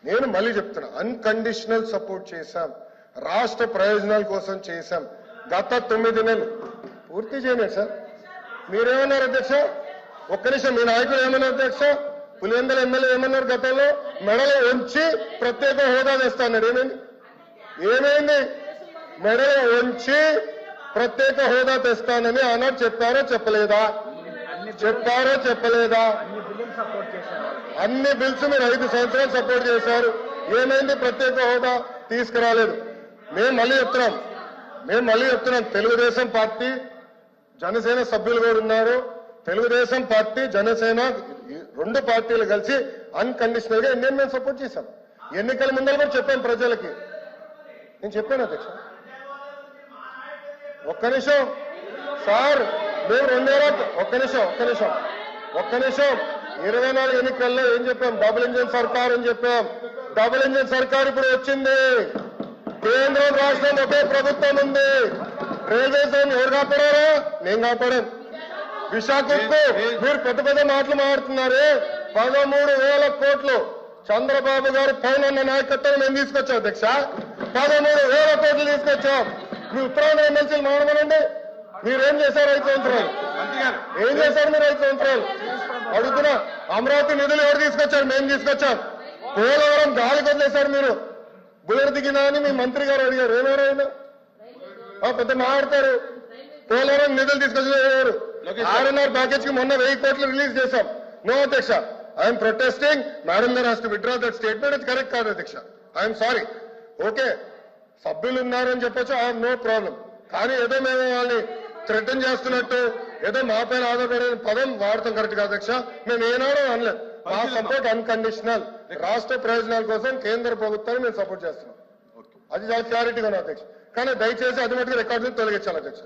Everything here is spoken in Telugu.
నేను మళ్ళీ చెప్తున్నా, అన్కండిషనల్ సపోర్ట్ చేశాం, రాష్ట్ర ప్రయోజనాల కోసం చేశాం. గత 9 నెలలు పూర్తి చేయలేదు సార్. మీరేమన్నారు అధ్యక్ష? ఒక్క నిమిషం, మీ నాయకులు ఏమన్నారు అధ్యక్ష? పులివెందుల ఎమ్మెల్యే ఏమన్నారు? గతంలో మెడలో ఉంచి ప్రత్యేక హోదా తెస్తాన్నారు. ఏమైంది? మెడలో ఉంచి ప్రత్యేక హోదా తెస్తానని ఆనాడు చెప్పారో చెప్పలేదా? చెప్పారో చెప్పలేదా? అన్ని బిల్స్ మీరు 5 సంవత్సరాలు సపోర్ట్ చేశారు. ఏమైంది? ప్రత్యేక హోదా తీసుకురాలేదు. మేము మళ్ళీ చెప్తున్నాం, తెలుగుదేశం పార్టీ జనసేన సభ్యులు కూడా ఉన్నారు. తెలుగుదేశం పార్టీ జనసేన 2 పార్టీలు కలిసి అన్కండిషనల్ గా ఇండియన్ మేము సపోర్ట్ చేశాం. ఎన్నికల ముందర కూడా చెప్పాం ప్రజలకి. నేను చెప్పాను అధ్యక్ష. ఒక్క నిమిషం సార్, మేము 2 ఒక్క నిమిషం 24 ఎన్నికల్లో ఏం చెప్పాం? డబుల్ ఇంజిన్ సర్కార్ అని చెప్పాం. డబుల్ ఇంజిన్ సర్కార్ ఇప్పుడు వచ్చింది. కేంద్రం రాష్ట్రం ఒకే ప్రభుత్వం ఉంది. రైల్వే జోన్ ఎవరు కాపాడారా? నేను కాపాడాను. విశాఖకు మీరు పెద్ద పెద్ద మాటలు మాట్లాడుతున్నారే. 13,000 కోట్లు చంద్రబాబు గారు పైన నాయకత్వం మేము తీసుకొచ్చాం అధ్యక్ష. 13,000 కోట్లు తీసుకొచ్చాం. మీ ఉత్తరాంధ్ర ఎమ్మెల్సీలు మాట్లాడండి. మీరేం చేశారు 5 సంవత్సరాలు? ఏం చేశారు మీరు 5 సంవత్సరాలు? అడుగుతున్నా. అమరావతి నిధులు ఎవరు తీసుకొచ్చారు? మేము తీసుకొచ్చాం. పోలవరం గాలి వదిలేశారు మీరు. బుల్లెట్ దిగినా అని మీ మంత్రి గారు అడిగారు. ఏమేరైనా పెద్ద మాట్లాడతారు. పోలవరం నిధులు తీసుకొచ్చారు. ఆర్ఎన్ఆర్ ప్యాకేజ్ కి మొన్న 1000 కోట్లు రిలీజ్ చేశాం. నో అధ్యక్ష, ఐఎమ్ ప్రొటెస్టింగ్. మేడం గారు has to withdraw that statement. ఇది కరెక్ట్ కాదు అధ్యక్ష. I'm sorry. ఓకే, సభ్యులు ఉన్నారని చెప్పొచ్చు, ఐఎమ్ నో ప్రాబ్లం. కానీ ఏదో మేము వాళ్ళని థ్రెటన్ చేస్తున్నట్టు ఏదో మా పైన ఆధారపడే పదం వాడతాం కరెక్ట్ కాదు అధ్యక్ష. మేము ఏనాడో అనలేదు. మా సపోర్ట్ అన్కండిషనల్. రాష్ట్ర ప్రయోజనాల కోసం కేంద్ర ప్రభుత్వాన్ని మేము సపోర్ట్ చేస్తున్నాం. అది చాలా క్లారిటీగా ఉంది అధ్యక్ష. కానీ దయచేసి అది మటుకు రికార్డు తొలగించాలి అధ్యక్ష.